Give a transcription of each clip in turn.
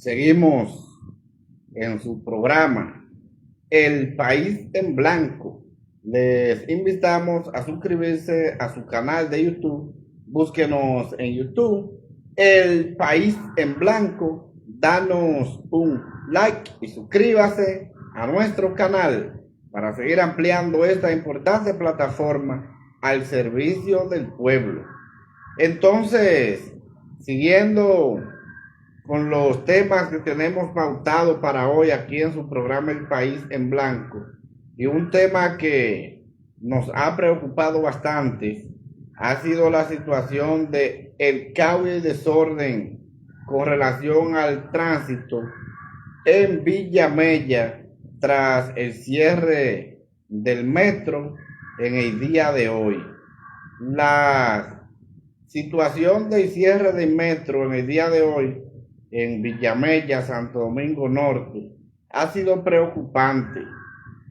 Seguimos en su programa El País en Blanco. Les invitamos a suscribirse a su canal de YouTube. Búsquenos en YouTube El País en Blanco. Danos un like y suscríbase a nuestro canal para seguir ampliando esta importante plataforma al servicio del pueblo. Entonces, siguiendo con los temas que tenemos pautado para hoy aquí en su programa El País en Blanco, y un tema que nos ha preocupado bastante ha sido la situación de el caos y desorden con relación al tránsito en Villa Mella tras el cierre del metro en el día de hoy. La situación del cierre del metro en el día de hoy en Villa Mella, Santo Domingo Norte, ha sido preocupante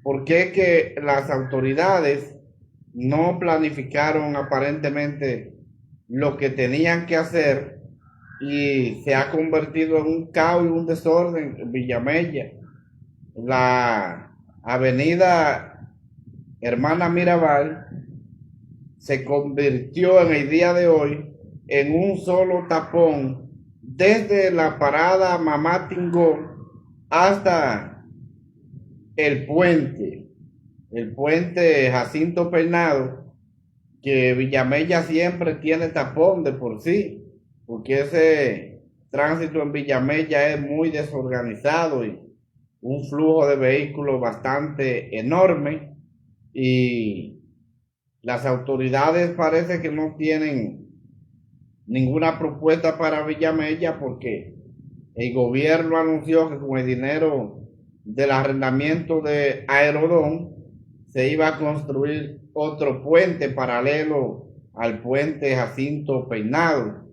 porque es que las autoridades no planificaron aparentemente lo que tenían que hacer y se ha convertido en un caos y un desorden en Villa Mella. La avenida Hermana Mirabal se convirtió en el día de hoy en un solo tapón desde la parada Mamá Tingó hasta el puente Jacinto Peinado, que Villamella siempre tiene tapón de por sí, porque ese tránsito en Villamella es muy desorganizado y un flujo de vehículos bastante enorme, y las autoridades parece que no tienen ninguna propuesta para Villamella porque el gobierno anunció que con el dinero del arrendamiento de Aerodón se iba a construir otro puente paralelo al puente Jacinto Peinado,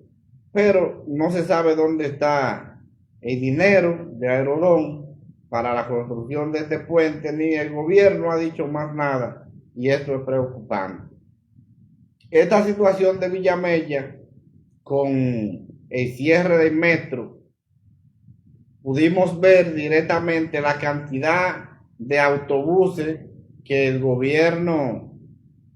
pero no se sabe dónde está el dinero de Aerodón para la construcción de este puente, ni el gobierno ha dicho más nada, y esto es preocupante. Esta situación de Villamella con el cierre del metro, pudimos ver directamente la cantidad de autobuses que el gobierno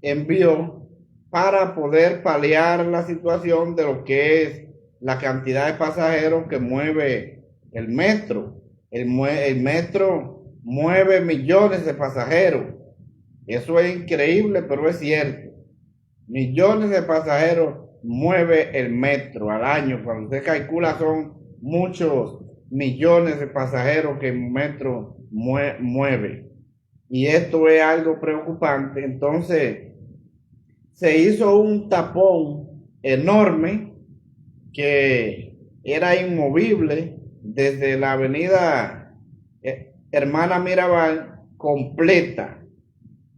envió para poder paliar la situación de lo que es la cantidad de pasajeros que mueve el metro. El metro mueve millones de pasajeros. Eso es increíble, pero es cierto. Millones de pasajeros mueve el metro al año. Cuando se calcula son muchos millones de pasajeros que el metro mueve. Y esto es algo preocupante. Entonces, se hizo un tapón enorme que era inmovible desde la avenida Hermana Mirabal completa.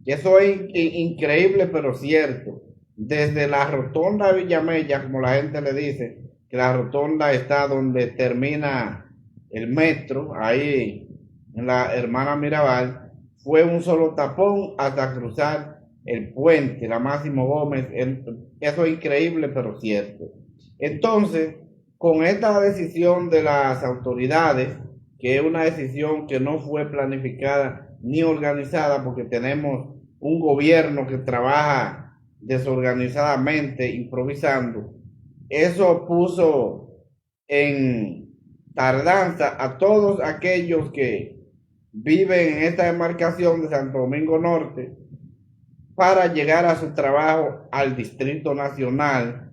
Eso es increíble, pero cierto. Desde la rotonda de Villamella, como la gente le dice, que la rotonda está donde termina el metro, ahí en la Hermana Mirabal, fue un solo tapón hasta cruzar el puente, la Máximo Gómez. Eso es increíble, pero cierto. Entonces, con esta decisión de las autoridades, que es una decisión que no fue planificada ni organizada, porque tenemos un gobierno que trabaja desorganizadamente, improvisando, eso puso en tardanza a todos aquellos que viven en esta demarcación de Santo Domingo Norte para llegar a su trabajo al Distrito Nacional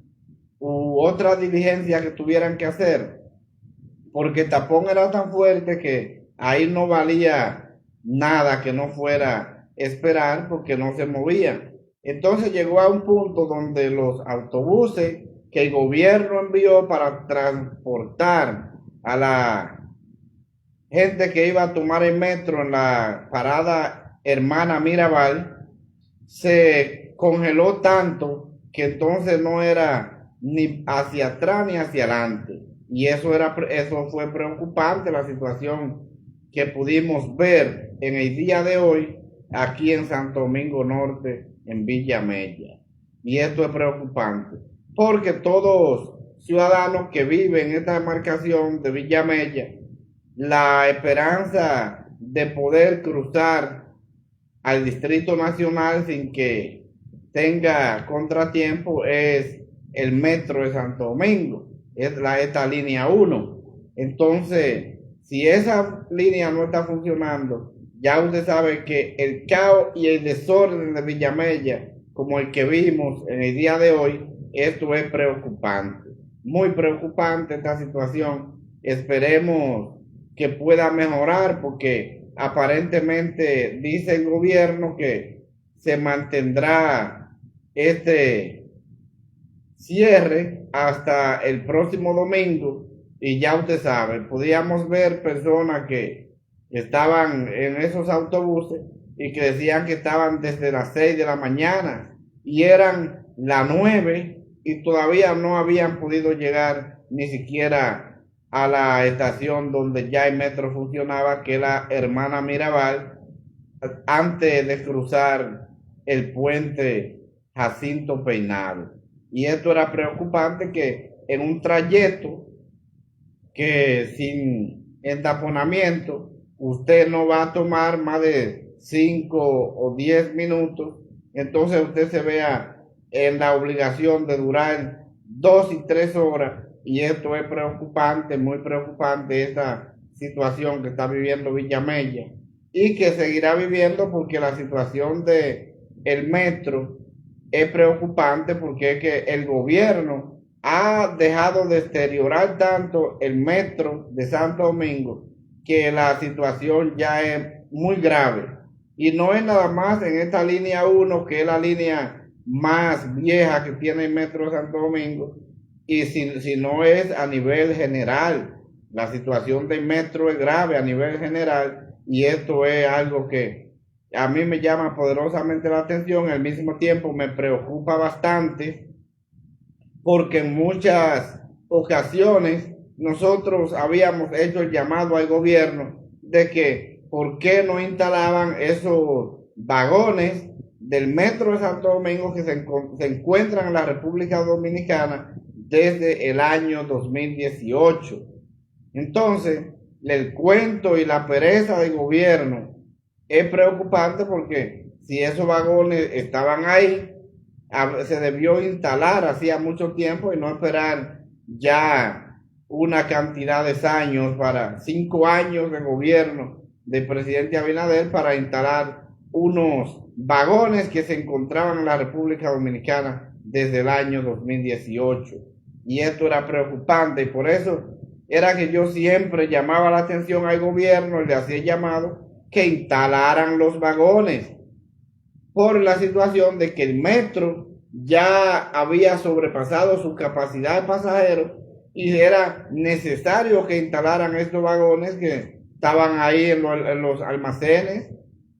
u otra diligencia que tuvieran que hacer, porque el tapón era tan fuerte que ahí no valía nada que no fuera esperar, porque no se movían. Entonces llegó a un punto donde los autobuses que el gobierno envió para transportar a la gente que iba a tomar el metro en la parada Hermana Mirabal, se congeló tanto que entonces no era ni hacia atrás ni hacia adelante. Y eso fue preocupante, la situación que pudimos ver en el día de hoy aquí en Santo Domingo Norte, en Villa Mella. Y esto es preocupante, porque todos ciudadanos que viven en esta demarcación de Villa Mella la esperanza de poder cruzar al Distrito Nacional sin que tenga contratiempo es el metro de Santo Domingo, es esta línea 1. Entonces, si esa línea no está funcionando, ya usted sabe que el caos y el desorden de Villamella, como el que vimos en el día de hoy, esto es preocupante, muy preocupante esta situación. Esperemos que pueda mejorar porque aparentemente dice el gobierno que se mantendrá este cierre hasta el próximo domingo y ya usted sabe, podíamos ver personas que estaban en esos autobuses y que decían que estaban desde las 6 de la mañana y eran las 9 y todavía no habían podido llegar ni siquiera a la estación donde ya el metro funcionaba, que es la Hermana Mirabal, antes de cruzar el puente Jacinto Peinado. Y esto era preocupante que en un trayecto que sin entaponamiento usted no va a tomar más de 5 o 10 minutos, entonces usted se vea en la obligación de durar 2 y 3 horas y esto es preocupante, muy preocupante esta situación que está viviendo Villamella y que seguirá viviendo porque la situación de el metro es preocupante porque es que el gobierno ha dejado de deteriorar tanto el metro de Santo Domingo que la situación ya es muy grave. Y no es nada más en esta línea 1, que es la línea más vieja que tiene el metro de Santo Domingo, y si no es a nivel general. La situación del metro es grave a nivel general y esto es algo que a mí me llama poderosamente la atención, al mismo tiempo me preocupa bastante porque en muchas ocasiones nosotros habíamos hecho el llamado al gobierno de que por qué no instalaban esos vagones del metro de Santo Domingo que se encuentran en la República Dominicana desde el año 2018. Entonces, el cuento y la pereza del gobierno es preocupante porque si esos vagones estaban ahí, se debió instalar hacía mucho tiempo y no esperar ya una cantidad de años, para 5 años de gobierno del presidente Abinader, para instalar unos vagones que se encontraban en la República Dominicana desde el año 2018. Y esto era preocupante y por eso era que yo siempre llamaba la atención al gobierno y le hacía llamado que instalaran los vagones por la situación de que el metro ya había sobrepasado su capacidad de pasajeros y era necesario que instalaran estos vagones que estaban ahí en los almacenes,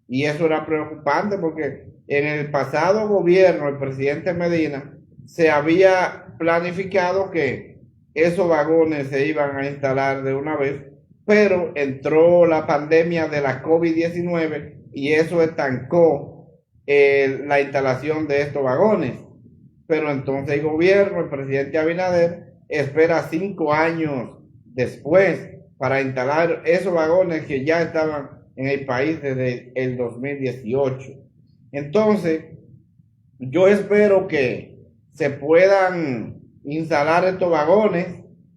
y eso era preocupante porque en el pasado gobierno, el presidente Medina, se había planificado que esos vagones se iban a instalar de una vez, pero entró la pandemia de la COVID-19 y eso estancó la instalación de estos vagones. Pero entonces el gobierno, el presidente Abinader, espera 5 años después para instalar esos vagones que ya estaban en el país desde el 2018. Entonces, yo espero que se puedan instalar estos vagones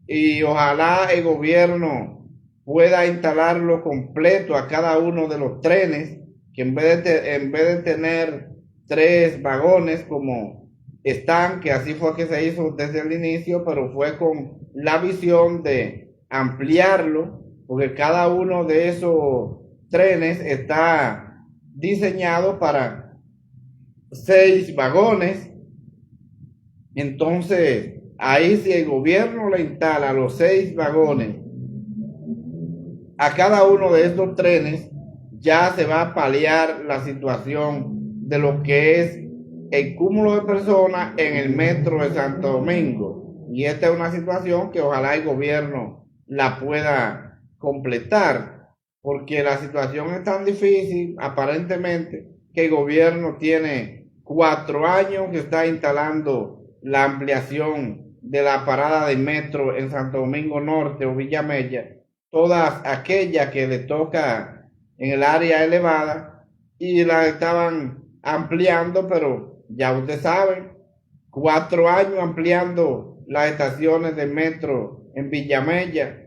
y ojalá el gobierno pueda instalarlo completo a cada uno de los trenes, que en vez de tener 3 vagones como están, que así fue que se hizo desde el inicio, pero fue con la visión de ampliarlo, porque cada uno de esos trenes está diseñado para 6 vagones. Entonces, ahí si el gobierno le instala los 6 vagones a cada uno de estos trenes, ya se va a paliar la situación de lo que es el cúmulo de personas en el metro de Santo Domingo. Y esta es una situación que ojalá el gobierno la pueda completar, porque la situación es tan difícil, aparentemente, que el gobierno tiene 4 años que está instalando la ampliación de la parada de metro en Santo Domingo Norte o Villamella, todas aquellas que le toca en el área elevada y las estaban ampliando, pero ya ustedes saben, 4 años ampliando las estaciones de metro en Villamella.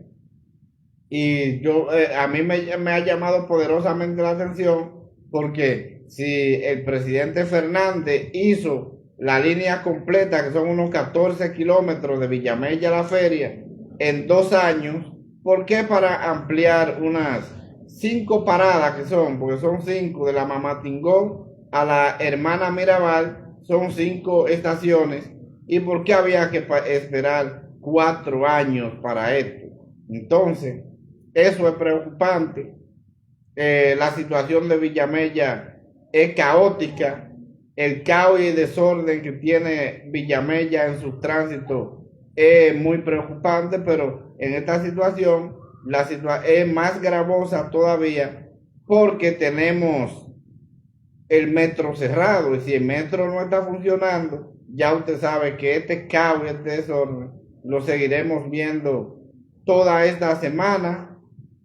Y a mí me ha llamado poderosamente la atención porque si el presidente Fernández hizo la línea completa, que son unos 14 kilómetros de Villamella a la feria, en 2 años, ¿por qué para ampliar unas 5 paradas que son? Porque son 5 de la Mamatingón a la Hermana Mirabal, son 5 estaciones. ¿Y por qué había que esperar 4 años para esto? Entonces, eso es preocupante. La situación de Villamella es caótica. El caos y desorden que tiene Villamella en su tránsito es muy preocupante, pero en esta situación es más gravosa todavía porque tenemos el metro cerrado y si el metro no está funcionando, ya usted sabe que este caos y este desorden lo seguiremos viendo toda esta semana.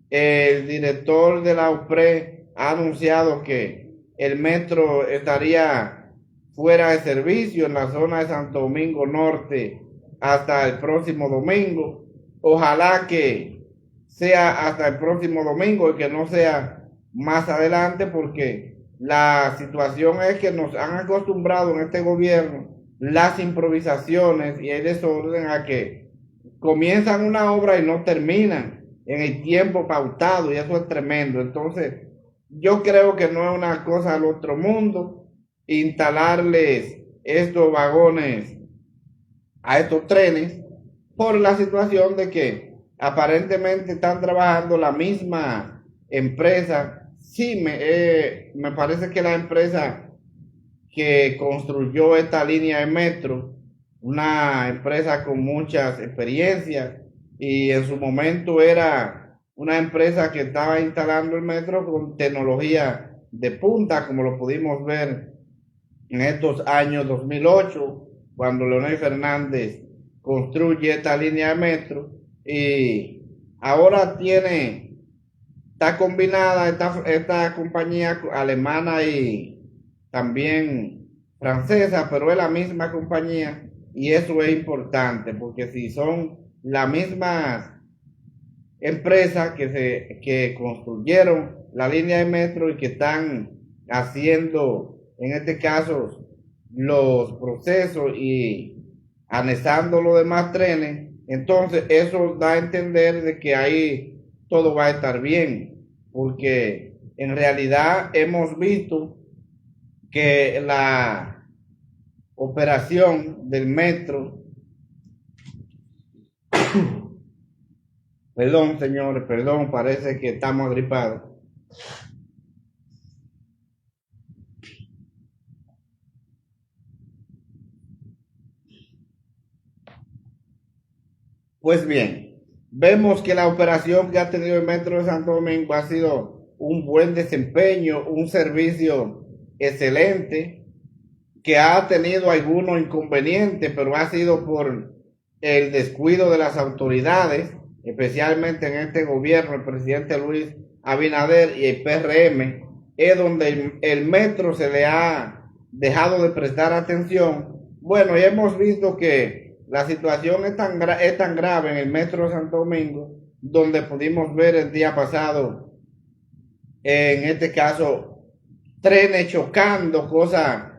El director de la UPRE ha anunciado que el metro estaría fuera de servicio en la zona de Santo Domingo Norte hasta el próximo domingo. Ojalá que sea hasta el próximo domingo y que no sea más adelante, porque la situación es que nos han acostumbrado en este gobierno las improvisaciones y el desorden a que comienzan una obra y no terminan en el tiempo pautado, y eso es tremendo. Entonces, yo creo que no es una cosa al otro mundo instalarles estos vagones a estos trenes por la situación de que aparentemente están trabajando la misma empresa. Sí, me parece que la empresa que construyó esta línea de metro, una empresa con muchas experiencias, y en su momento era una empresa que estaba instalando el metro con tecnología de punta, como lo pudimos ver en estos años 2008, cuando Leonel Fernández construye esta línea de metro, y ahora está combinada esta compañía alemana y también francesa, pero es la misma compañía, y eso es importante porque si son las mismas empresas que construyeron la línea de metro y que están haciendo, en este caso, los procesos y anexando los demás trenes, entonces eso da a entender de que ahí todo va a estar bien, porque en realidad hemos visto que la operación del metro, perdón señores, perdón, parece que estamos agripados. Pues bien, vemos que la operación que ha tenido el Metro de Santo Domingo ha sido un buen desempeño, un servicio excelente, que ha tenido algunos inconvenientes, pero ha sido por el descuido de las autoridades, especialmente en este gobierno, el presidente Luis Abinader y el PRM, es donde el metro se le ha dejado de prestar atención. Bueno, y hemos visto que la situación es tan grave en el metro de Santo Domingo, donde pudimos ver el día pasado, en este caso, trenes chocando, cosas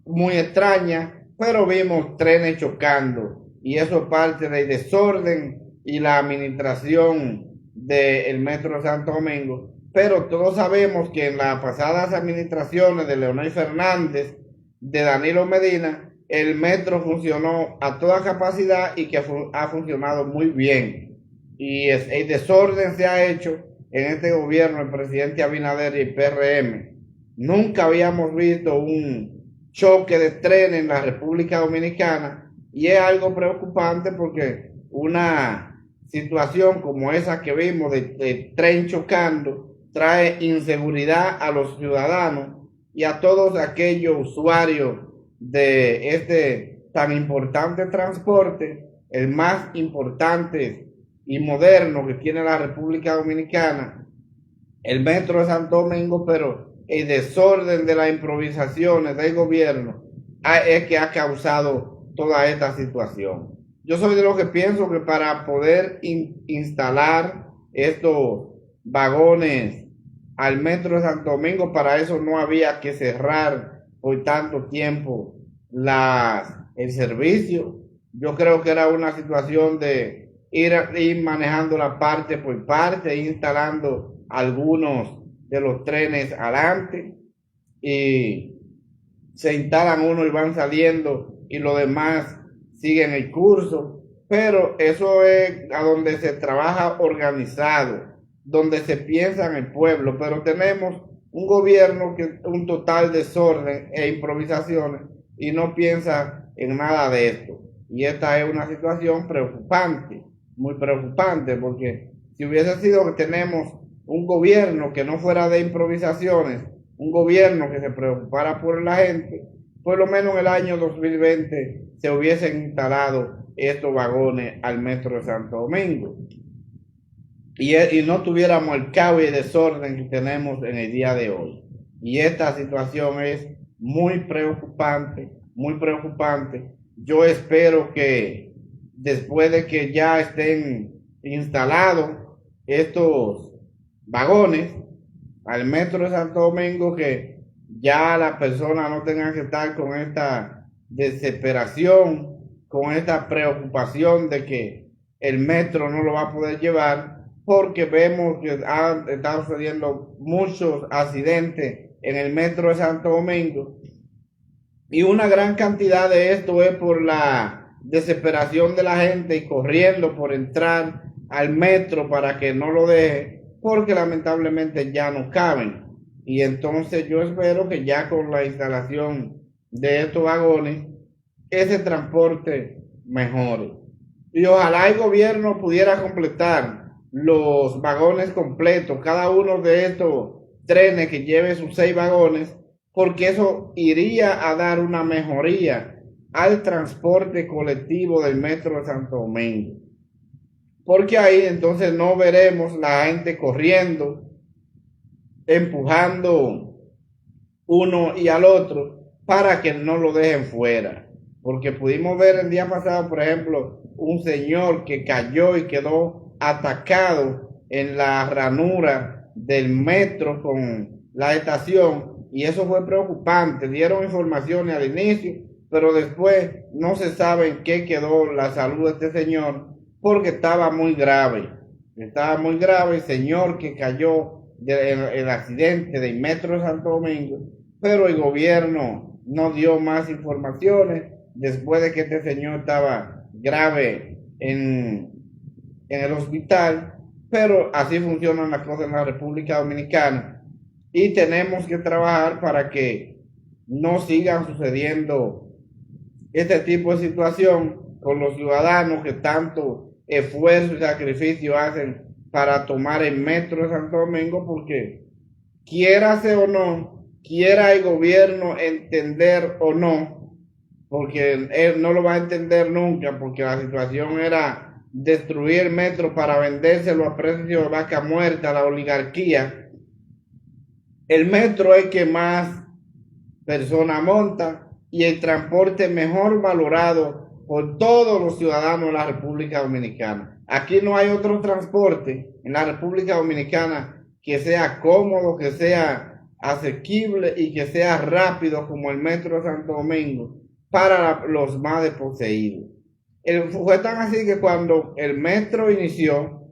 muy extraña, pero vimos trenes chocando, y eso es parte del desorden y la administración del Metro de Santo Domingo. Pero todos sabemos que en las pasadas administraciones de Leonel Fernández, de Danilo Medina, el metro funcionó a toda capacidad y que ha funcionado muy bien. Y el desorden se ha hecho en este gobierno, el presidente Abinader y el PRM. Nunca habíamos visto un choque de trenes en la República Dominicana, y es algo preocupante porque una situación como esa que vimos de tren chocando trae inseguridad a los ciudadanos y a todos aquellos usuarios de este tan importante transporte, el más importante y moderno que tiene la República Dominicana, el Metro de Santo Domingo, pero el desorden de las improvisaciones del gobierno es que ha causado toda esta situación. Yo soy de los que pienso que para poder instalar estos vagones al Metro de Santo Domingo, para eso no había que cerrar por tanto tiempo el servicio. Yo creo que era una situación de ir manejando la parte por parte, instalando algunos de los trenes adelante y se instalan uno y van saliendo y los demás siguen el curso, pero eso es a donde se trabaja organizado, donde se piensa en el pueblo, pero tenemos un gobierno que un total desorden e improvisaciones y no piensa en nada de esto. Y esta es una situación preocupante, muy preocupante, porque si hubiese sido que tenemos un gobierno que no fuera de improvisaciones, un gobierno que se preocupara por la gente, por lo menos en el año 2020 se hubiesen instalado estos vagones al Metro de Santo Domingo y no tuviéramos el caos y el desorden que tenemos en el día de hoy. Y esta situación es muy preocupante, muy preocupante. Yo espero que después de que ya estén instalados estos vagones al Metro de Santo Domingo, que ya las personas no tengan que estar con esta desesperación, con esta preocupación de que el metro no lo va a poder llevar, porque vemos que han estado sucediendo muchos accidentes en el Metro de Santo Domingo y una gran cantidad de esto es por la desesperación de la gente y corriendo por entrar al metro para que no lo deje, porque lamentablemente ya no caben. Y entonces yo espero que ya con la instalación de estos vagones, ese transporte mejore. Y ojalá el gobierno pudiera completar los vagones completos, cada uno de estos trenes que lleve sus 6 vagones, porque eso iría a dar una mejoría al transporte colectivo del Metro de Santo Domingo. Porque ahí entonces no veremos la gente corriendo, empujando uno y al otro para que no lo dejen fuera. Porque pudimos ver el día pasado, por ejemplo, un señor que cayó y quedó atacado en la ranura del metro con la estación, y eso fue preocupante. Dieron informaciones al inicio, pero después no se sabe en qué quedó la salud de este señor, porque estaba muy grave. Estaba muy grave el señor que cayó el accidente del Metro de Santo Domingo, pero el gobierno no dio más informaciones después de que este señor estaba grave en el hospital. Pero así funcionan las cosas en la República Dominicana y tenemos que trabajar para que no sigan sucediendo este tipo de situación con los ciudadanos que tanto esfuerzo y sacrificio hacen para tomar el Metro de Santo Domingo, porque quiérase o no, quiera el gobierno entender o no, porque él no lo va a entender nunca, porque la situación era destruir el metro para vendérselo a precio de vaca muerta a la oligarquía. El metro es el que más personas monta y el transporte mejor valorado por todos los ciudadanos de la República Dominicana. Aquí no hay otro transporte en la República Dominicana que sea cómodo, que sea asequible y que sea rápido como el Metro de Santo Domingo para los más desposeídos. Fue tan así que cuando el metro inició,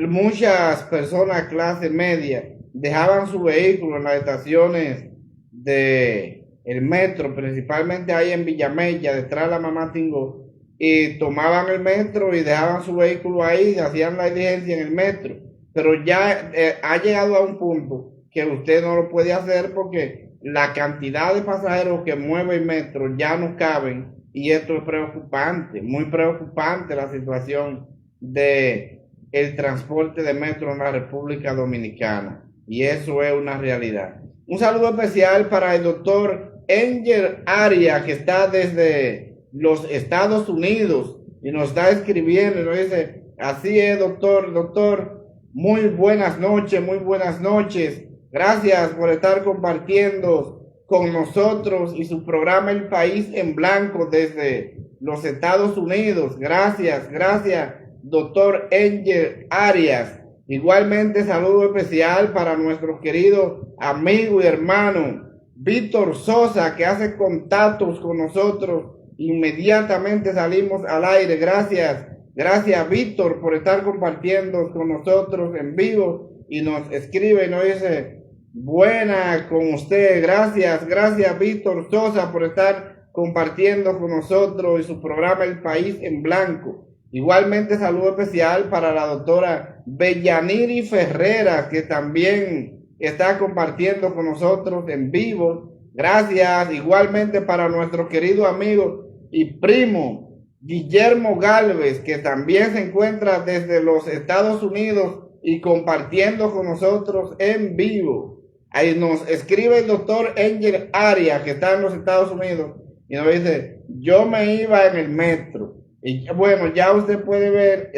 muchas personas clase media dejaban su vehículo en las estaciones de el metro, principalmente ahí en Villamella, detrás de la Mamá Tingó, y tomaban el metro y dejaban su vehículo ahí, hacían la diligencia en el metro. Pero ya ha llegado a un punto que usted no lo puede hacer porque la cantidad de pasajeros que mueve el metro ya no caben. Y esto es preocupante, muy preocupante la situación de el transporte de metro en la República Dominicana. Y eso es una realidad. Un saludo especial para el doctor Angel Aria, que está desde los Estados Unidos y nos está escribiendo y nos dice: Así es, doctor, doctor. Muy buenas noches, muy buenas noches. Gracias por estar compartiendo con nosotros y su programa El País en Blanco desde los Estados Unidos. Gracias, gracias, doctor Angel Arias. Igualmente, saludo especial para nuestro querido amigo y hermano Víctor Sosa, que hace contactos con nosotros. Inmediatamente salimos al aire. Gracias. Gracias, Víctor, por estar compartiendo con nosotros en vivo y nos escribe y nos dice, buena con usted. Gracias, gracias, Víctor Sosa, por estar compartiendo con nosotros y su programa El País en Blanco. Igualmente, saludo especial para la doctora Bellaniri Ferreras, que también está compartiendo con nosotros en vivo. Gracias, igualmente para nuestro querido amigo y primo Guillermo Galvez, que también se encuentra desde los Estados Unidos y compartiendo con nosotros en vivo. Ahí nos escribe el doctor Angel Arias, que está en los Estados Unidos, y nos dice, yo me iba en el metro. Y bueno, ya usted puede ver,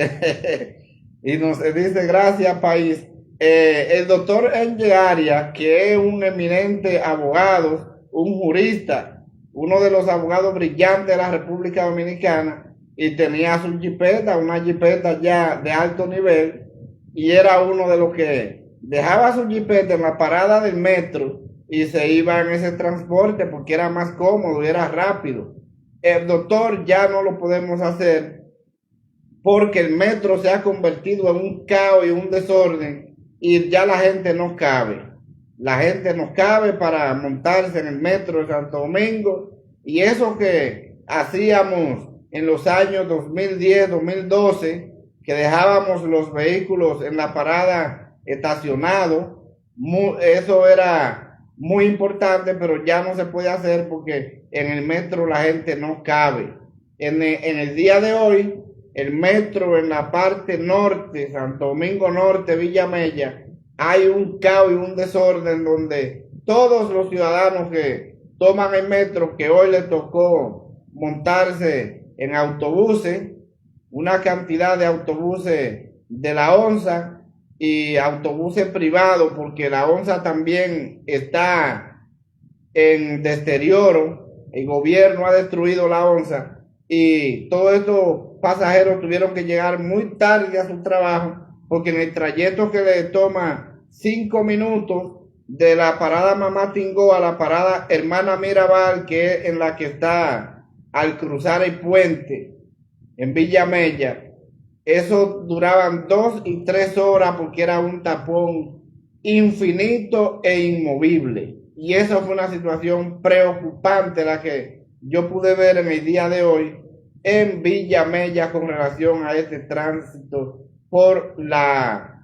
y nos dice, gracias, país. El doctor Angel Arias, que es un eminente abogado, un jurista, uno de los abogados brillantes de la República Dominicana, y tenía su jipeta, una jipeta ya de alto nivel, y era uno de los que dejaba su jipeta en la parada del metro y se iba en ese transporte porque era más cómodo y era rápido. El doctor ya no lo podemos hacer porque el metro se ha convertido en un caos y un desorden y ya la gente no cabe. La gente no cabe para montarse en el metro de Santo Domingo, y eso que hacíamos en los años 2010, 2012, que dejábamos los vehículos en la parada estacionados, eso era muy importante, pero ya no se puede hacer porque en el metro la gente no cabe. En el día de hoy, el metro en la parte norte, Santo Domingo Norte, Villa Mella, hay un caos y un desorden donde todos los ciudadanos que toman el metro, que hoy les tocó montarse en autobuses, una cantidad de autobuses de la ONSA y autobuses privados, porque la ONSA también está en deterioro, el gobierno ha destruido la ONSA y todos estos pasajeros tuvieron que llegar muy tarde a su trabajo, porque en el trayecto que le toma 5 minutos de la parada Mamá Tingó a la parada Hermana Mirabal, que es en la que está al cruzar el puente en Villa Mella, eso duraban 2 y 3 horas porque era un tapón infinito e inmovible. Y eso fue una situación preocupante la que yo pude ver en el día de hoy en Villa Mella con relación a este tránsito por la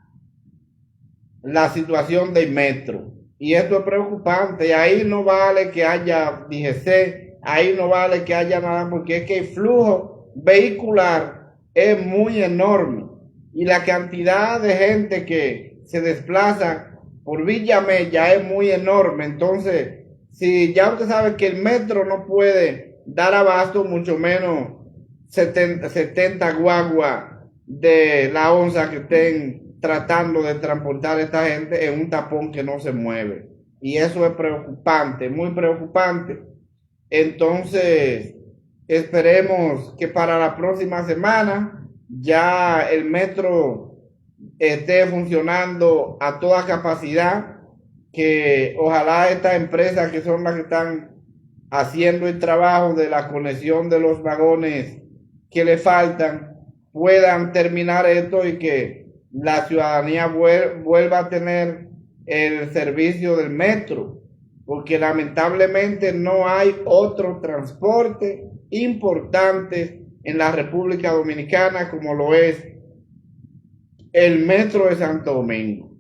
situación del metro. Y esto es preocupante. Y ahí no vale que haya DGC, ahí no vale que haya nada, porque es que el flujo vehicular es muy enorme. Y la cantidad de gente que se desplaza por Villa Mella es muy enorme. Entonces, si ya usted sabe que el metro no puede dar abasto, mucho menos 70 guaguas de la ONSA que estén tratando de transportar a esta gente en un tapón que no se mueve. Y eso es preocupante, muy preocupante. Entonces, esperemos que para la próxima semana ya el metro esté funcionando a toda capacidad, que ojalá estas empresas que son las que están haciendo el trabajo de la conexión de los vagones que le faltan puedan terminar esto y que la ciudadanía vuelva a tener el servicio del metro, porque lamentablemente no hay otro transporte importante en la República Dominicana como lo es el metro de Santo Domingo.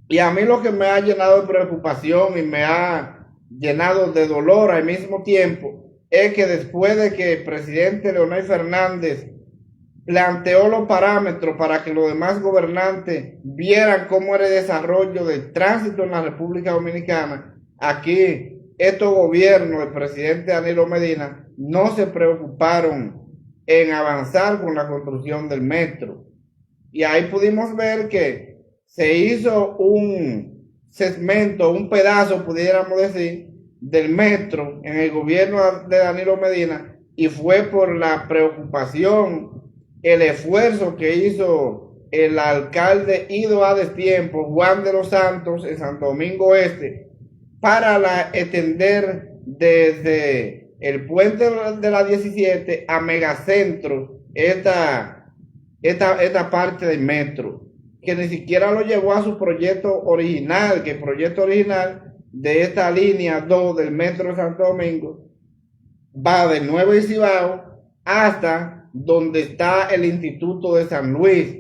Y a mí lo que me ha llenado de preocupación y me ha llenado de dolor al mismo tiempo es que después de que el presidente Leonel Fernández planteó los parámetros para que los demás gobernantes vieran cómo era el desarrollo del tránsito en la República Dominicana, aquí estos gobiernos del presidente Danilo Medina no se preocuparon en avanzar con la construcción del metro. Y ahí pudimos ver que se hizo un segmento, un pedazo, pudiéramos decir, del metro en el gobierno de Danilo Medina, y fue por la preocupación, el esfuerzo que hizo el alcalde ido a destiempo, Juan de los Santos, en Santo Domingo Este, para extender desde el puente de la 17 a Megacentro esta parte del metro, que ni siquiera lo llevó a su proyecto original, que el proyecto original de esta línea 2 del metro de Santo Domingo va de Nuevo Cibao hasta donde está el Instituto de San Luis,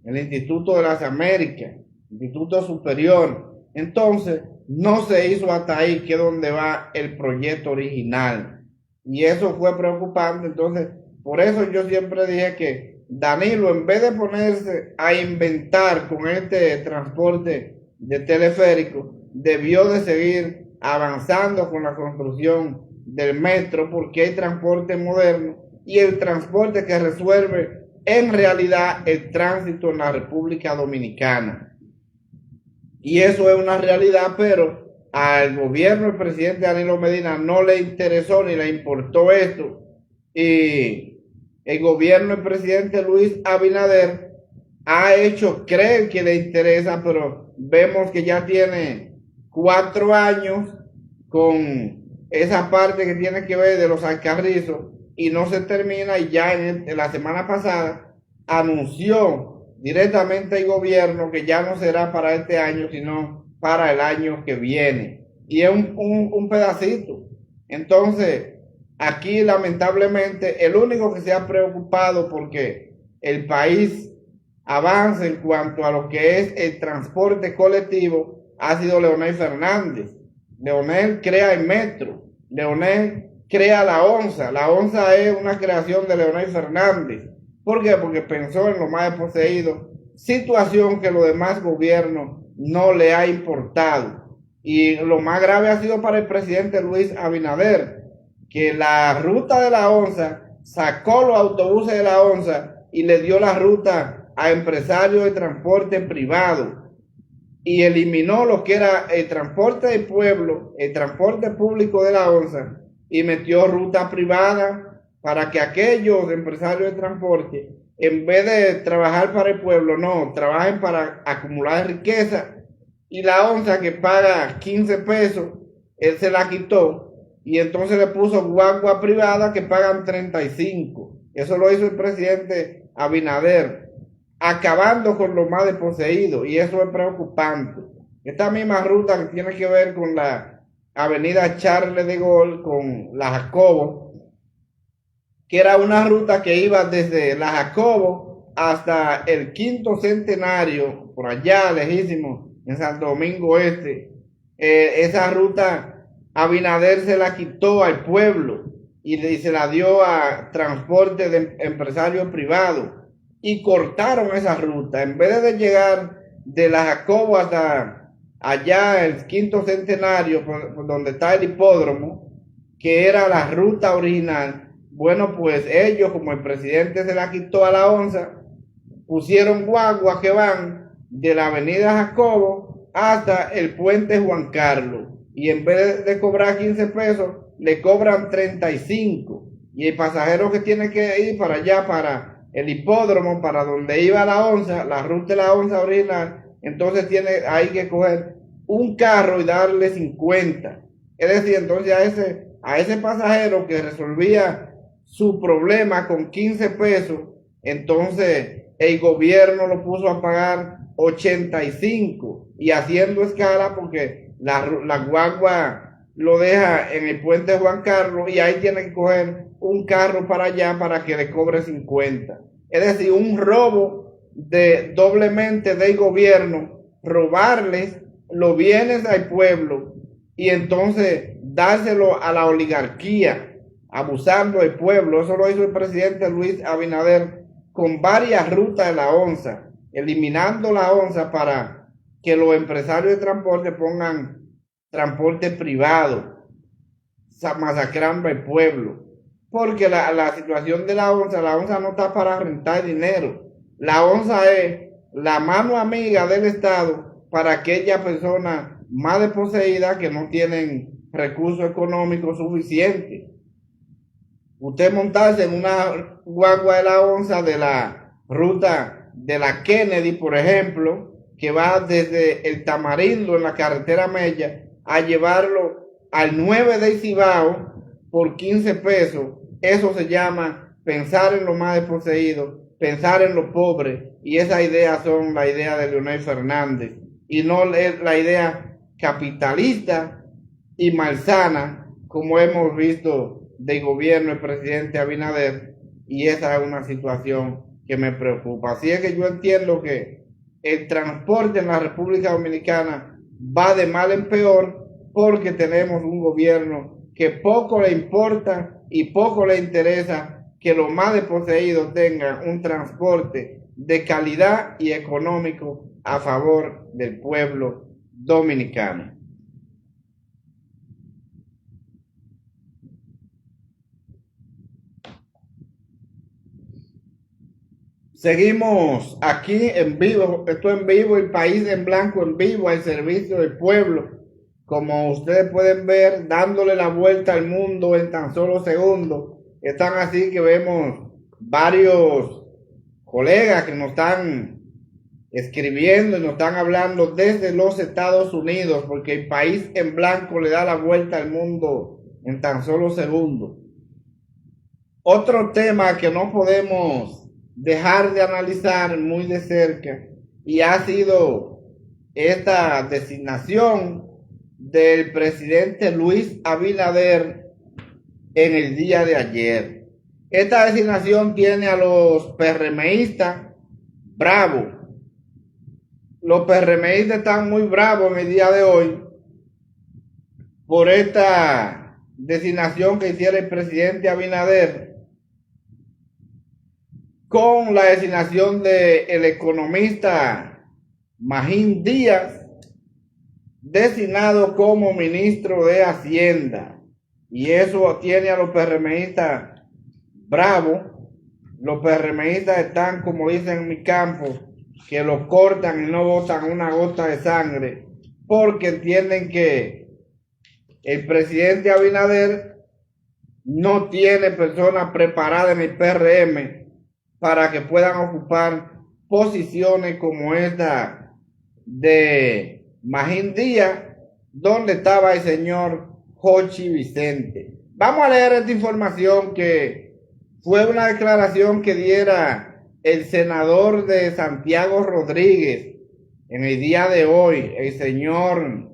el Instituto de las Américas, Instituto Superior. Entonces, no se hizo hasta ahí, que es donde va el proyecto original. Y eso fue preocupante. Entonces, por eso yo siempre dije que Danilo, en vez de ponerse a inventar con este transporte de teleférico, debió de seguir avanzando con la construcción del metro, porque hay transporte moderno y el transporte que resuelve en realidad el tránsito en la República Dominicana. Y eso es una realidad, pero al gobierno del presidente Danilo Medina no le interesó ni le importó esto. Y el gobierno del presidente Luis Abinader ha hecho creer que le interesa, pero vemos que ya tiene 4 años con esa parte que tiene que ver de los Alcarrizos y no se termina, y ya en la semana pasada anunció directamente el gobierno que ya no será para este año, sino para el año que viene. Y es un pedacito. Entonces, aquí lamentablemente el único que se ha preocupado porque el país avance en cuanto a lo que es el transporte colectivo ha sido Leonel Fernández. Leonel crea el metro, Leonel crea la ONSA. La ONSA es una creación de Leonel Fernández. ¿Por qué? Porque pensó en lo más desposeído, situación que los demás gobiernos no le ha importado. Y lo más grave ha sido para el presidente Luis Abinader, que la ruta de la ONSA sacó los autobuses de la ONSA y le dio la ruta a empresarios de transporte privado y eliminó lo que era el transporte del pueblo, el transporte público de la ONSA, y metió ruta privada para que aquellos empresarios de transporte, en vez de trabajar para el pueblo, no, trabajen para acumular riqueza. Y la ONSA, que paga 15 pesos, él se la quitó y entonces le puso guagua privada que pagan 35. Eso lo hizo el presidente Abinader, acabando con lo más desposeído, y eso es preocupante. Esta misma ruta que tiene que ver con la avenida Charles de Gaulle, con la Jacobo, que era una ruta que iba desde la Jacobo hasta el Quinto Centenario, por allá lejísimo, en Santo Domingo Este. Esa ruta Abinader se la quitó al pueblo y se la dio a transporte de empresarios privados, y cortaron esa ruta. En vez de llegar de la Jacobo hasta allá el Quinto Centenario, por donde está el hipódromo, que era la ruta original, bueno, pues ellos, como el presidente se la quitó a la ONSA, pusieron guaguas que van de la avenida Jacobo hasta el puente Juan Carlos, y en vez de cobrar 15 pesos, le cobran 35, y el pasajero que tiene que ir para allá, para el hipódromo, para donde iba la ONSA, la ruta de la ONSA original, entonces hay que coger un carro y darle 50. Es decir, entonces a ese pasajero que resolvía su problema con 15 pesos, entonces el gobierno lo puso a pagar 85, y haciendo escala porque la guagua lo deja en el puente Juan Carlos y ahí tiene que coger un carro para allá para que le cobre 50. Es decir, un robo doblemente del gobierno, robarles los bienes al pueblo y entonces dárselo a la oligarquía, abusando del pueblo. Eso lo hizo el presidente Luis Abinader con varias rutas de la ONSA, eliminando la ONSA para que los empresarios de transporte pongan transporte privado, masacrando al pueblo. porque la situación de la onza no está para rentar dinero. La onza es la mano amiga del Estado para aquellas personas más desposeídas que no tienen recursos económicos suficientes. Usted montarse en una guagua de la onza de la ruta de la Kennedy, por ejemplo, que va desde el Tamarindo en la carretera Mella a llevarlo al 9 de Cibao por 15 pesos, eso se llama pensar en los más desposeídos, pensar en los pobres, y esas ideas son la idea de Leonel Fernández y no es la idea capitalista y malsana como hemos visto del gobierno del presidente Abinader, y esa es una situación que me preocupa. Así es que yo entiendo que el transporte en la República Dominicana va de mal en peor porque tenemos un gobierno que poco le importa y poco le interesa que los más desposeídos tengan un transporte de calidad y económico a favor del pueblo dominicano. Seguimos aquí en vivo, esto en vivo, el país en blanco en vivo al servicio del pueblo. Como ustedes pueden ver, dándole la vuelta al mundo en tan solo segundos. Están así que vemos varios colegas que nos están escribiendo y nos están hablando desde los Estados Unidos, porque el país en blanco le da la vuelta al mundo en tan solo segundos. Otro tema que no podemos dejar de analizar muy de cerca y ha sido esta designación del presidente Luis Abinader en el día de ayer. Esta designación tiene a los PRMistas bravos. Los PRMistas están muy bravos en el día de hoy por esta designación que hiciera el presidente Abinader con la designación del economista Magín Díaz, designado como ministro de Hacienda. Y eso tiene a los PRMistas bravos. Los PRMistas están, como dicen en mi campo, que los cortan y no botan una gota de sangre, porque entienden que el presidente Abinader no tiene personas preparadas en el PRM para que puedan ocupar posiciones como esta de Magín Díaz, donde estaba el señor Jochi Vicente. Vamos a leer esta información que fue una declaración que diera el senador de Santiago Rodríguez en el día de hoy, el señor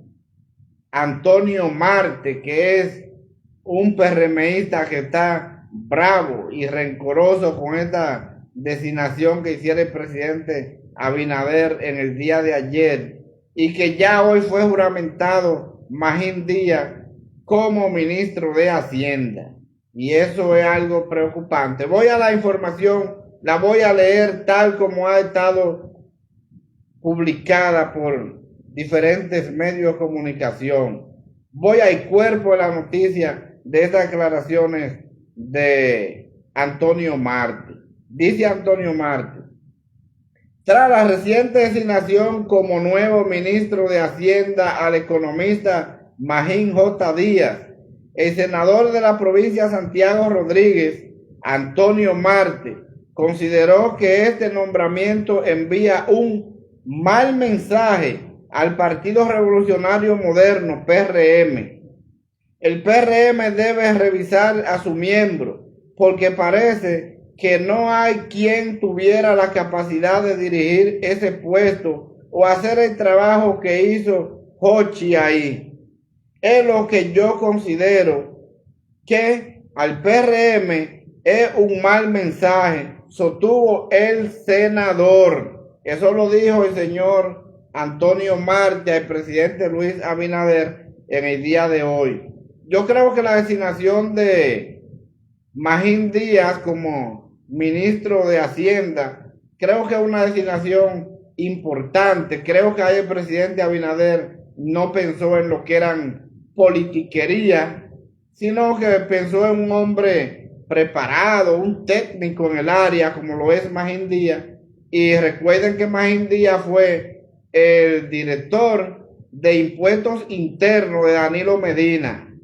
Antonio Marte, que es un PRMista que está bravo y rencoroso con esta designación que hiciera el presidente Abinader en el día de ayer, y que ya hoy fue juramentado Magín Díaz como ministro de Hacienda, y eso es algo preocupante. Voy a la información, la voy a leer tal como ha estado publicada por diferentes medios de comunicación. Voy al cuerpo de la noticia de estas declaraciones de Antonio Marte. Dice Antonio Marte: tras la reciente designación como nuevo ministro de Hacienda al economista Magín J. Díaz, el senador de la provincia Santiago Rodríguez, Antonio Marte, consideró que este nombramiento envía un mal mensaje al Partido Revolucionario Moderno, PRM. El PRM debe revisar a sus miembros, porque parece que no hay quien tuviera la capacidad de dirigir ese puesto o hacer el trabajo que hizo Jochi ahí. Es lo que yo considero que al PRM es un mal mensaje, sostuvo el senador. Eso lo dijo el señor Antonio Marte al presidente Luis Abinader en el día de hoy. Yo creo que la designación de Magín Díaz como ministro de Hacienda, creo que es una designación importante. Creo que ahí el presidente Abinader no pensó en lo que eran politiquería, sino que pensó en un hombre preparado, un técnico en el área como lo es Magín Díaz. Y recuerden que Magín Díaz fue el director de impuestos internos de Danilo Medina.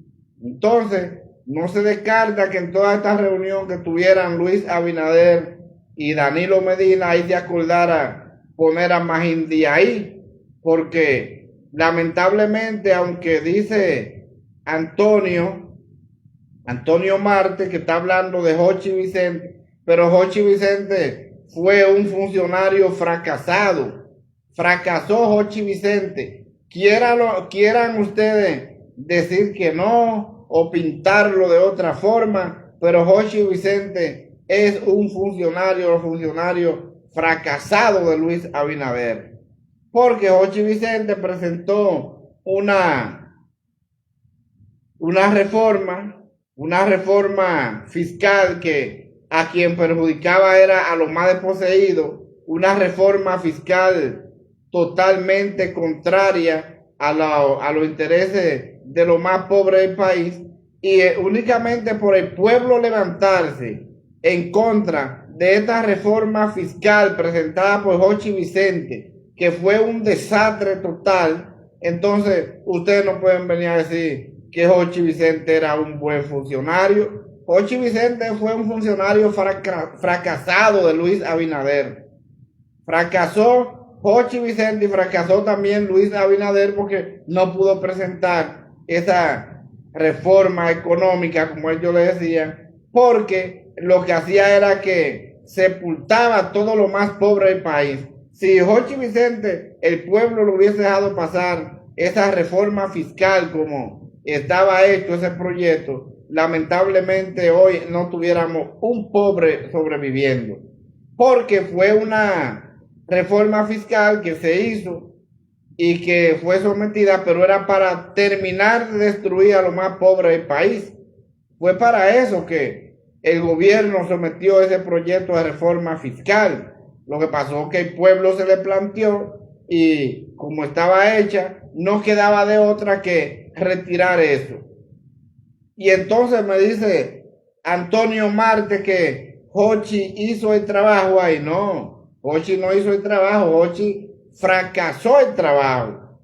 Entonces, no se descarta que en toda esta reunión que tuvieran Luis Abinader y Danilo Medina, ahí se acordara poner a Magín Díaz ahí, porque lamentablemente, aunque dice Antonio Marte que está hablando de Jochi Vicente, pero Jochi Vicente fue un funcionario fracasado. Fracasó Jochi Vicente. Quieran ustedes decir que no o pintarlo de otra forma, pero Jochi Vicente es un funcionario fracasado de Luis Abinader. Porque Jochi Vicente presentó una reforma fiscal que a quien perjudicaba era a los más desposeídos, una reforma fiscal totalmente contraria a los intereses de los más pobres del país, y únicamente por el pueblo levantarse en contra de esta reforma fiscal presentada por Jochi Vicente, que fue un desastre total, entonces ustedes no pueden venir a decir que Jochi Vicente era un buen funcionario. Jochi Vicente fue un funcionario fracasado de Luis Abinader. Fracasó Jochi Vicente y fracasó también Luis Abinader porque no pudo presentar esa reforma económica, como ellos le decían, porque lo que hacía era que sepultaba a todo lo más pobre del país. Si Jochi Vicente, el pueblo lo hubiese dejado pasar esa reforma fiscal como estaba hecho ese proyecto, lamentablemente hoy no tuviéramos un pobre sobreviviendo, porque fue una reforma fiscal que se hizo y que fue sometida, pero era para terminar de destruir a los más pobres del país. Fue para eso que el gobierno sometió ese proyecto de reforma fiscal. Lo que pasó es que el pueblo se le planteó y como estaba hecha, no quedaba de otra que retirar eso. Y entonces me dice Antonio Marte que Jochi hizo el trabajo ahí. No, Jochi no hizo el trabajo, Jochi fracasó el trabajo,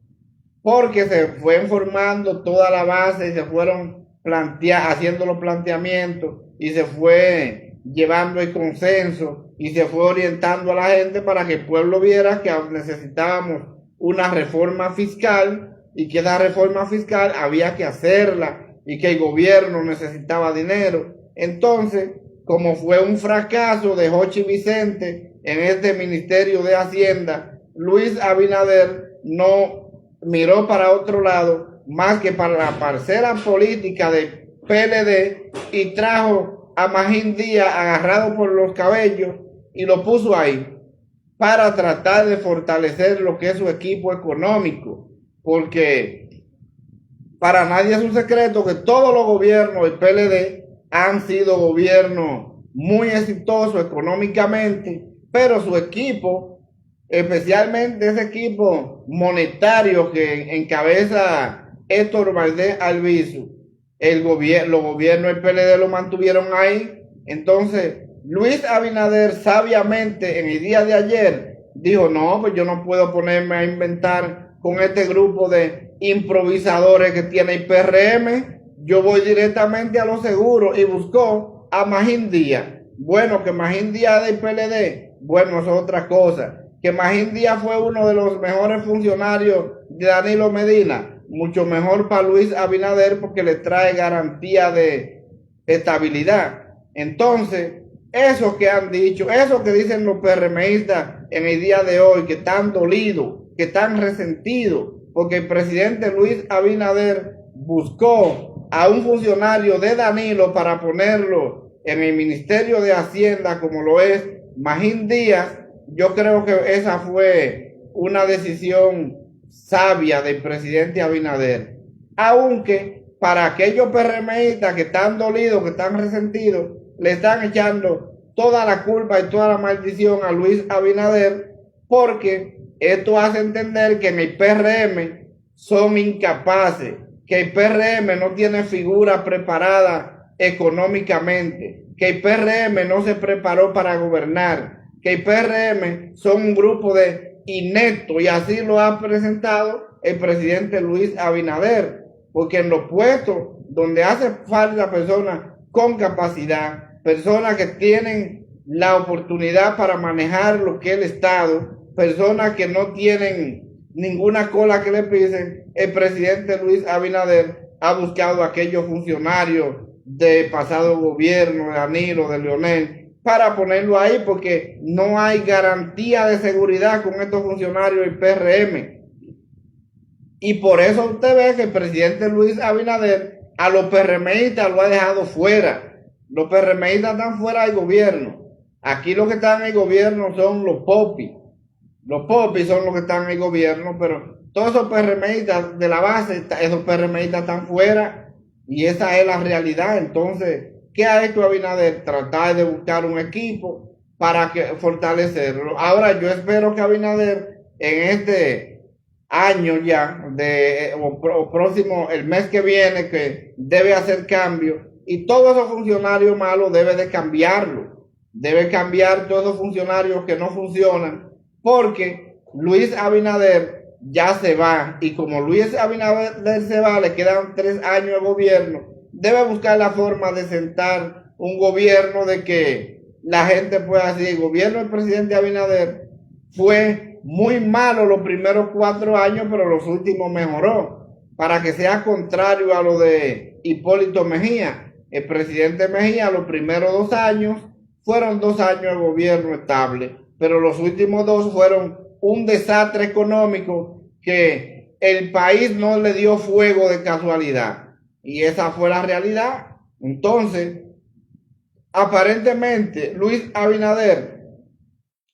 porque se fue formando toda la base y se fueron haciendo los planteamientos y se fue llevando el consenso y se fue orientando a la gente para que el pueblo viera que necesitábamos una reforma fiscal y que esa reforma fiscal había que hacerla y que el gobierno necesitaba dinero. Entonces, como fue un fracaso de Jochi Vicente en este Ministerio de Hacienda, Luis Abinader no miró para otro lado más que para la parcela política de PLD y trajo a Magín Díaz agarrado por los cabellos y lo puso ahí para tratar de fortalecer lo que es su equipo económico, porque para nadie es un secreto que todos los gobiernos del PLD han sido gobiernos muy exitosos económicamente, pero su equipo, especialmente ese equipo monetario que encabeza Héctor Valdés Albizu, los gobiernos del PLD lo mantuvieron ahí. Entonces Luis Abinader sabiamente en el día de ayer dijo, no, pues yo no puedo ponerme a inventar con este grupo de improvisadores que tiene el PRM, yo voy directamente a lo seguro, y buscó a Magín Díaz. Bueno, que Magín Díaz del PLD, bueno, es otra cosa. Que Magín Díaz fue uno de los mejores funcionarios de Danilo Medina, mucho mejor para Luis Abinader porque le trae garantía de estabilidad. Entonces, eso que han dicho, eso que dicen los PRMistas en el día de hoy, que están dolidos, que están resentidos, porque el presidente Luis Abinader buscó a un funcionario de Danilo para ponerlo en el Ministerio de Hacienda como lo es Magín Díaz. Yo creo que esa fue una decisión sabia del presidente Abinader, aunque para aquellos PRMistas que están dolidos, que están resentidos, le están echando toda la culpa y toda la maldición a Luis Abinader, porque esto hace entender que en el PRM son incapaces, que el PRM no tiene figura preparada económicamente, que el PRM no se preparó para gobernar, que el PRM son un grupo de ineptos, y así lo ha presentado el presidente Luis Abinader, porque en los puestos donde hace falta personas con capacidad, personas que tienen la oportunidad para manejar lo que es el Estado, personas que no tienen ninguna cola que le pisen, el presidente Luis Abinader ha buscado a aquellos funcionarios de pasado gobierno, de Danilo, de Leonel, para ponerlo ahí, porque no hay garantía de seguridad con estos funcionarios del PRM. Y por eso usted ve que el presidente Luis Abinader a los PRMistas lo ha dejado fuera. Los PRMistas están fuera del gobierno. Aquí los que están en el gobierno son los popis. Los popis son los que están en el gobierno, pero todos esos PRMistas de la base, esos PRMistas están fuera, y esa es la realidad. Entonces, ¿qué ha hecho Abinader? Tratar de buscar un equipo para fortalecerlo. Ahora, yo espero que Abinader en este año ya, o próximo, el mes que viene, que debe hacer cambios, y todos esos funcionarios malos debe de cambiarlo. Debe cambiar todos esos funcionarios que no funcionan, porque Luis Abinader ya se va, y como Luis Abinader se va, le quedan 3 años de gobierno. Debe buscar la forma de sentar un gobierno de que la gente pueda decir: el gobierno del presidente Abinader fue muy malo los primeros 4 años, pero los últimos mejoró, para que sea contrario a lo de Hipólito Mejía. El presidente Mejía, los primeros 2 años fueron 2 años de gobierno estable, pero los últimos 2 fueron un desastre económico que el país no le dio fuego de casualidad, y esa fue la realidad. Entonces, aparentemente Luis Abinader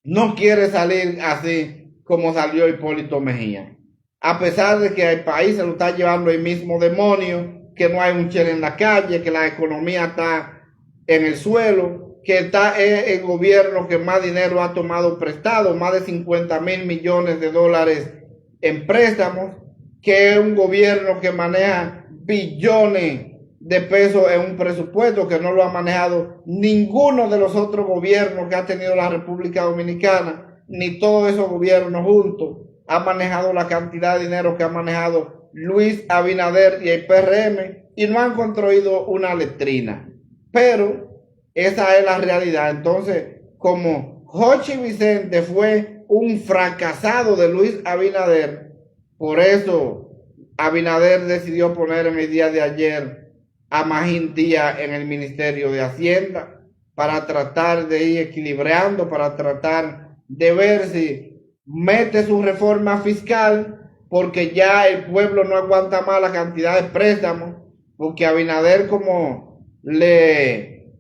no quiere salir así como salió Hipólito Mejía, a pesar de que el país se lo está llevando el mismo demonio, que no hay un chile en la calle, que la economía está en el suelo, que está el gobierno que más dinero ha tomado prestado, más de 50,000 millones de dólares en préstamos, que es un gobierno que maneja billones de pesos en un presupuesto que no lo ha manejado ninguno de los otros gobiernos que ha tenido la República Dominicana, ni todos esos gobiernos juntos ha manejado la cantidad de dinero que ha manejado Luis Abinader y el PRM, y no han construido una letrina. Pero esa es la realidad. Entonces, como Jochi Vicente fue un fracasado de Luis Abinader, por eso Abinader decidió poner en el día de ayer a Magín Díaz en el Ministerio de Hacienda, para tratar de ir equilibrando, para tratar de ver si mete su reforma fiscal, porque ya el pueblo no aguanta más la cantidad de préstamos, porque Abinader como le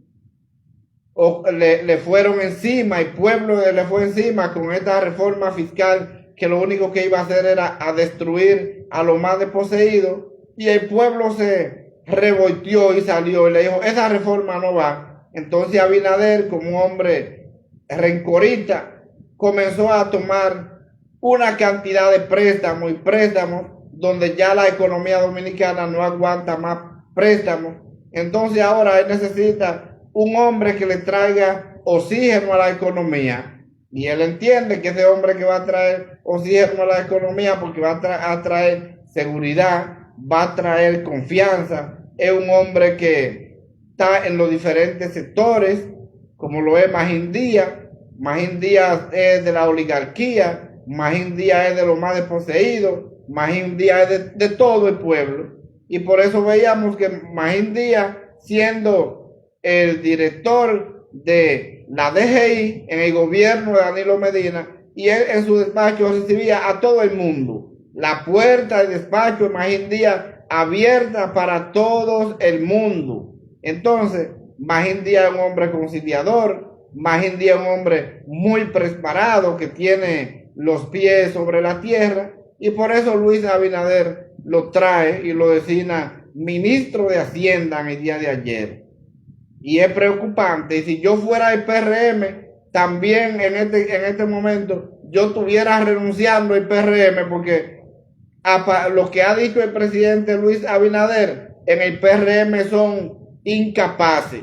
fueron encima, el pueblo le fue encima con esta reforma fiscal, que lo único que iba a hacer era a destruir a los más desposeídos, y el pueblo se revolteó y salió y le dijo: esa reforma no va. Entonces Abinader, como un hombre rencorista, comenzó a tomar una cantidad de préstamos donde ya la economía dominicana no aguanta más préstamos. Entonces ahora él necesita un hombre que le traiga oxígeno a la economía, y él entiende que ese hombre que va a traer oxígeno a la economía, porque va a traer seguridad, va a traer confianza, es un hombre que está en los diferentes sectores, como lo es Magín Díaz. Magín Díaz es de la oligarquía, Magín Díaz es de los más desposeídos, Magín Díaz es de todo el pueblo, y por eso veíamos que Magín Díaz, siendo el director de la DGI en el gobierno de Danilo Medina, y él en su despacho recibía a todo el mundo, la puerta del despacho de Magín Díaz abierta para todo el mundo. Entonces Magín Díaz es un hombre conciliador, Magín Díaz es un hombre muy preparado, que tiene los pies sobre la tierra, y por eso Luis Abinader lo trae y lo designa ministro de Hacienda en el día de ayer. Y es preocupante, y si yo fuera el PRM, también en este momento yo estuviera renunciando al PRM, porque lo que ha dicho el presidente Luis Abinader, en el PRM son incapaces.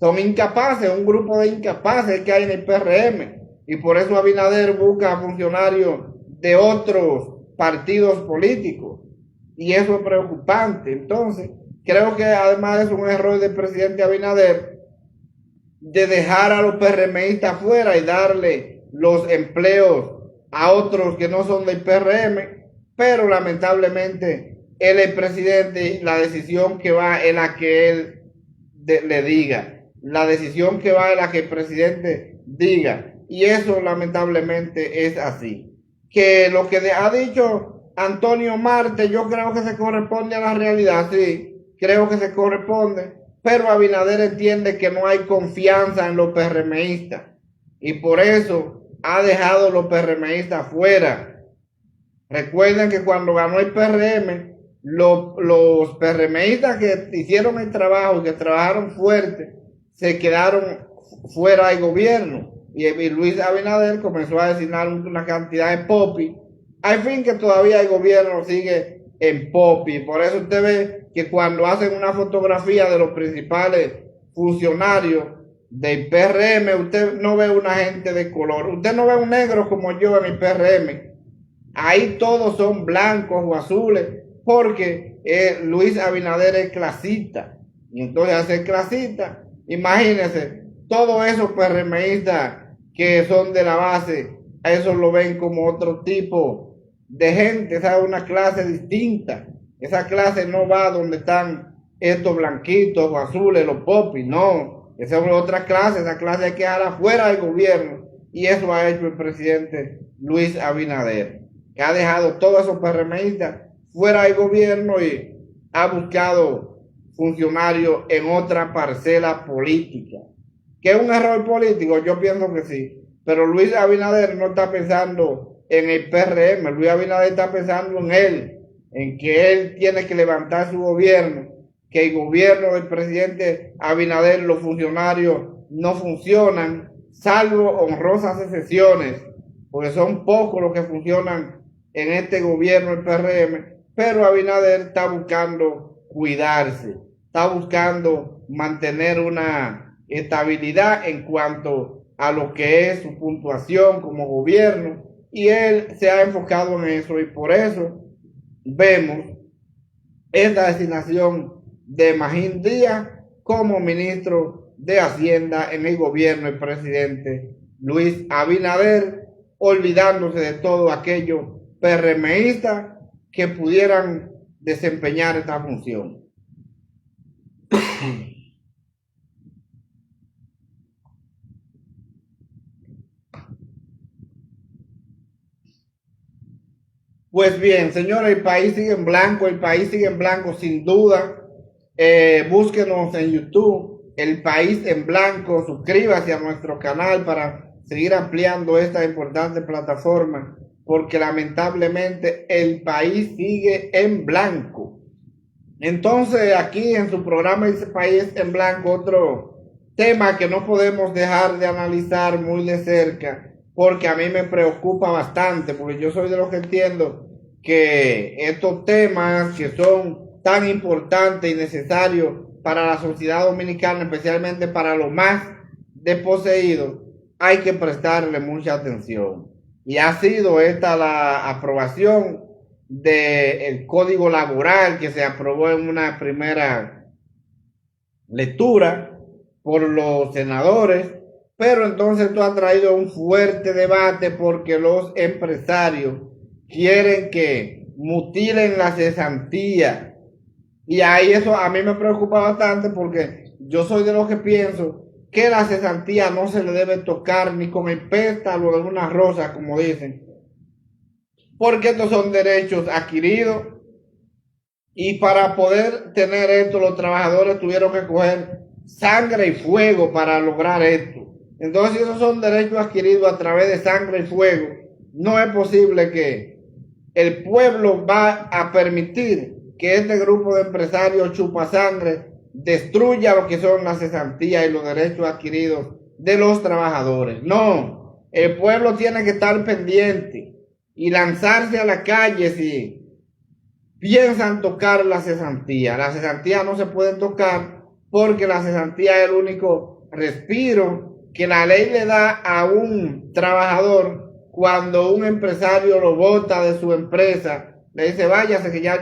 Son incapaces, un grupo de incapaces que hay en el PRM. Y por eso Abinader busca funcionarios de otros partidos políticos. Y eso es preocupante. Entonces, creo que además es un error del presidente Abinader de dejar a los PRMistas fuera y darle los empleos a otros que no son del PRM, pero lamentablemente él es presidente y la decisión que va es la que él le diga, la decisión que va es la que el presidente diga, y eso lamentablemente es así. Que lo que ha dicho Antonio Marte, yo creo que se corresponde a la realidad, sí, creo que se corresponde, pero Abinader entiende que no hay confianza en los PRMistas y por eso ha dejado los PRMistas fuera. Recuerden que cuando ganó el PRM, los PRMistas que hicieron el trabajo, que trabajaron fuerte, se quedaron fuera del gobierno. Y Luis Abinader comenzó a designar una cantidad de popis. Al fin que todavía el gobierno sigue en popis. Por eso usted ve que cuando hacen una fotografía de los principales funcionarios del PRM, usted no ve una gente de color. Usted no ve un negro como yo en el PRM. Ahí todos son blancos o azules, porque Luis Abinader es clasista. Y entonces al ser clasista, imagínense, todos esos PRMistas que son de la base, a eso lo ven como otro tipo de gente, esa es una clase distinta. Esa clase no va donde están estos blanquitos o azules, los popis, no. Esa es otra clase, esa clase hay que dejar afuera del gobierno. Y eso ha hecho el presidente Luis Abinader, que ha dejado todos esos PRMistas fuera del gobierno y ha buscado funcionarios en otra parcela política. ¿Que es un error político? Yo pienso que sí. Pero Luis Abinader no está pensando en el PRM. Luis Abinader está pensando en él, en que él tiene que levantar su gobierno, que el gobierno del presidente Abinader, los funcionarios no funcionan, salvo honrosas excepciones, porque son pocos los que funcionan en este gobierno del PRM, pero Abinader está buscando cuidarse, está buscando mantener una estabilidad en cuanto a lo que es su puntuación como gobierno, y él se ha enfocado en eso, y por eso vemos esta designación de Magín Díaz como ministro de Hacienda en el gobierno del presidente Luis Abinader, olvidándose de todo aquello PRMistas que pudieran desempeñar esta función. Pues bien, señores, el país sigue en blanco sin duda. Búsquenos en YouTube, El País en Blanco, suscríbase a nuestro canal para seguir ampliando esta importante plataforma, porque lamentablemente el país sigue en blanco. Entonces, aquí en su programa El País en Blanco, otro tema que no podemos dejar de analizar muy de cerca, porque a mí me preocupa bastante, porque yo soy de los que entiendo que estos temas que son tan importantes y necesarios para la sociedad dominicana, especialmente para los más desposeídos, hay que prestarle mucha atención. Y ha sido esta la aprobación del Código Laboral que se aprobó en una primera lectura por los senadores, pero entonces esto ha traído un fuerte debate porque los empresarios quieren que mutilen la cesantía, y ahí eso a mí me preocupa bastante, porque yo soy de los que pienso que la cesantía no se le debe tocar ni con el pétalo de una rosa, como dicen, porque estos son derechos adquiridos, y para poder tener esto los trabajadores tuvieron que coger sangre y fuego para lograr esto. Entonces, si esos son derechos adquiridos a través de sangre y fuego, no es posible que el pueblo va a permitir que este grupo de empresarios chupasangre destruya lo que son las cesantías y los derechos adquiridos de los trabajadores. No, el pueblo tiene que estar pendiente y lanzarse a la calle si piensan tocar la cesantía. Las cesantías no se pueden tocar porque la cesantía es el único respiro que la ley le da a un trabajador cuando un empresario lo bota de su empresa, le dice váyase que yo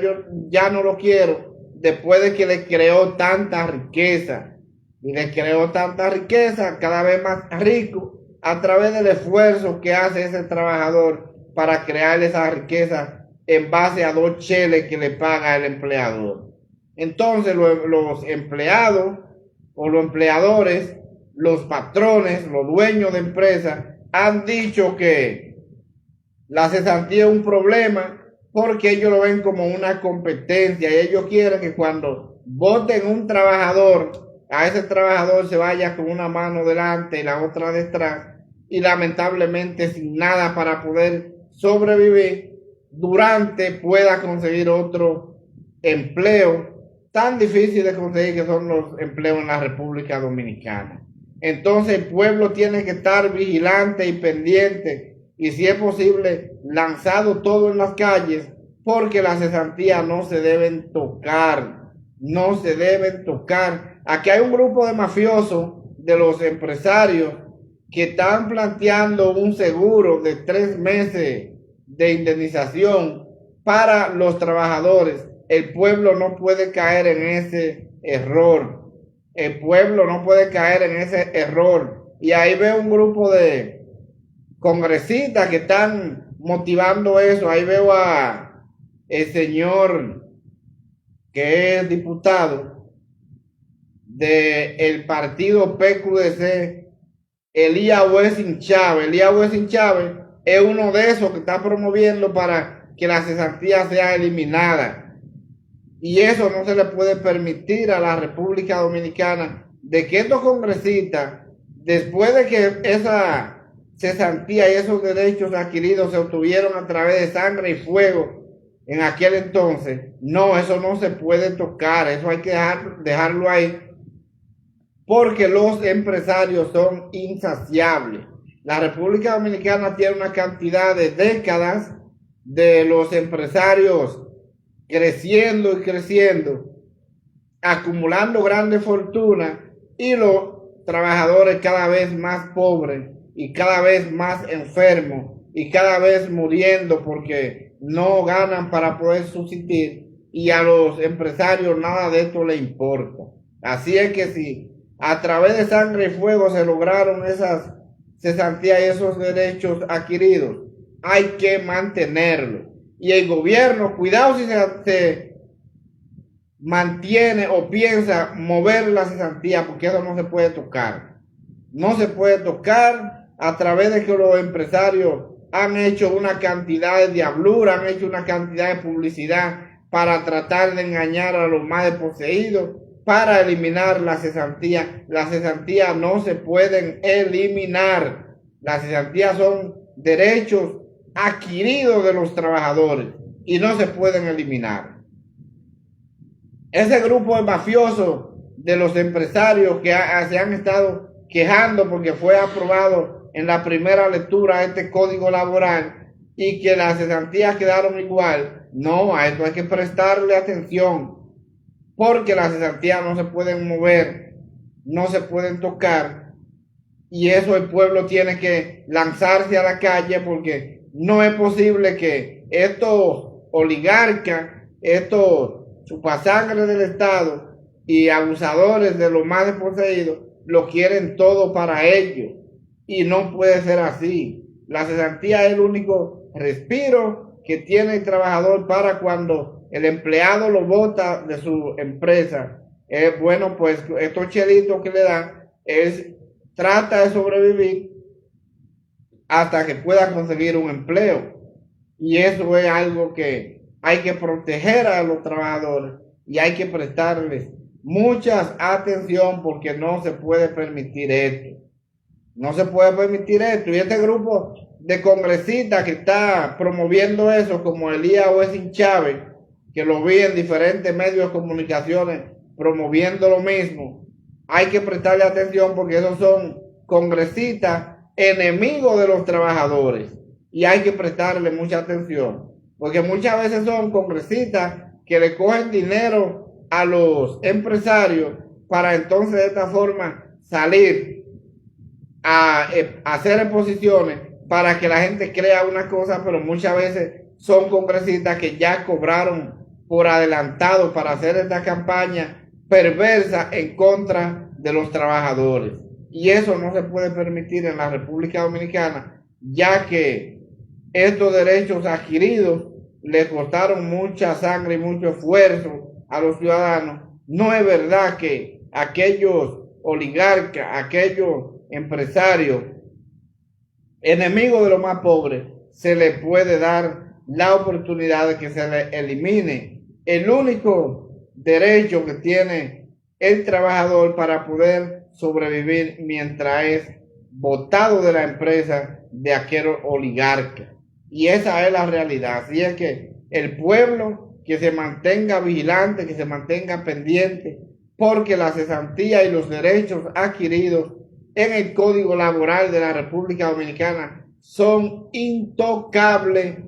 ya no lo quiero, después de que le creó tanta riqueza. Y le creó tanta riqueza, cada vez más rico, a través del esfuerzo que hace ese trabajador para crear esa riqueza en base a 2 cheles que le paga el empleador. Entonces los empleados o los empleadores, los patrones, los dueños de empresas han dicho que la cesantía es un problema porque ellos lo ven como una competencia y ellos quieren que cuando voten un trabajador, a ese trabajador se vaya con una mano delante y la otra detrás y lamentablemente sin nada para poder sobrevivir durante pueda conseguir otro empleo tan difícil de conseguir que son los empleos en la República Dominicana. Entonces el pueblo tiene que estar vigilante y pendiente y si es posible lanzado todo en las calles porque las cesantías no se deben tocar, no se deben tocar. Aquí hay un grupo de mafiosos de los empresarios que están planteando un seguro de 3 meses de indemnización para los trabajadores. El pueblo no puede caer en ese error. El pueblo no puede caer en ese error. Y ahí veo un grupo de congresistas que están motivando eso. Ahí veo a el señor que es diputado del partido PQDC, Elías Wessing Chávez. Elías Wessing Chávez es uno de esos que está promoviendo para que la cesantía sea eliminada. Y eso no se le puede permitir a la República Dominicana, de que estos congresistas, después de que esa cesantía y esos derechos adquiridos se obtuvieron a través de sangre y fuego en aquel entonces, no, eso no se puede tocar, eso hay que dejarlo ahí, porque los empresarios son insaciables. La República Dominicana tiene una cantidad de décadas de los empresarios creciendo y creciendo, acumulando grandes fortunas y los trabajadores cada vez más pobres y cada vez más enfermos y cada vez muriendo porque no ganan para poder subsistir y a los empresarios nada de esto les importa. Así es que si a través de sangre y fuego se lograron esas cesantías y esos derechos adquiridos, hay que mantenerlos. Y el gobierno, cuidado si se mantiene o piensa mover la cesantía, porque eso no se puede tocar. No se puede tocar a través de que los empresarios han hecho una cantidad de diablura, han hecho una cantidad de publicidad para tratar de engañar a los más desposeídos, para eliminar la cesantía. Las cesantías no se pueden eliminar. Las cesantías son derechos adquiridos de los trabajadores y no se pueden eliminar. Ese grupo de mafiosos de los empresarios que se han estado quejando porque fue aprobado en la primera lectura este código laboral y que las cesantías quedaron igual, no, a esto hay que prestarle atención porque las cesantías no se pueden mover, no se pueden tocar y eso el pueblo tiene que lanzarse a la calle porque no es posible que estos oligarcas, estos chupasangres del Estado y abusadores de los más desposeídos lo quieren todo para ellos. Y no puede ser así. La cesantía es el único respiro que tiene el trabajador para cuando el empleado lo bota de su empresa. Bueno, pues estos chelitos que le dan trata de sobrevivir hasta que pueda conseguir un empleo. Y eso es algo que hay que proteger a los trabajadores y hay que prestarles mucha atención porque no se puede permitir esto. No se puede permitir esto. Y este grupo de congresistas que está promoviendo eso, como Elías Wessing Chávez, que lo vi en diferentes medios de comunicaciones promoviendo lo mismo, hay que prestarle atención porque esos son congresistas enemigos de los trabajadores y hay que prestarle mucha atención porque muchas veces son congresistas que le cogen dinero a los empresarios para entonces de esta forma salir a hacer exposiciones para que la gente crea una cosa, pero muchas veces son congresistas que ya cobraron por adelantado para hacer esta campaña perversa en contra de los trabajadores. Y eso no se puede permitir en la República Dominicana, ya que estos derechos adquiridos les costaron mucha sangre y mucho esfuerzo a los ciudadanos. No es verdad que aquellos oligarcas, aquellos empresarios, enemigos de los más pobres, se les puede dar la oportunidad de que se les elimine el único derecho que tiene el trabajador para poder sobrevivir mientras es botado de la empresa de aquel oligarca. Y esa es la realidad. Así es que el pueblo que se mantenga vigilante, que se mantenga pendiente, porque la cesantía y los derechos adquiridos en el Código Laboral de la República Dominicana son intocables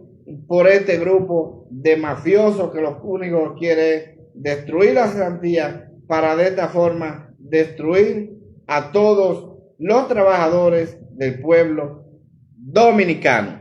por este grupo de mafiosos que lo único que quiere es destruir la cesantía para de esta forma destruir a todos los trabajadores del pueblo dominicano.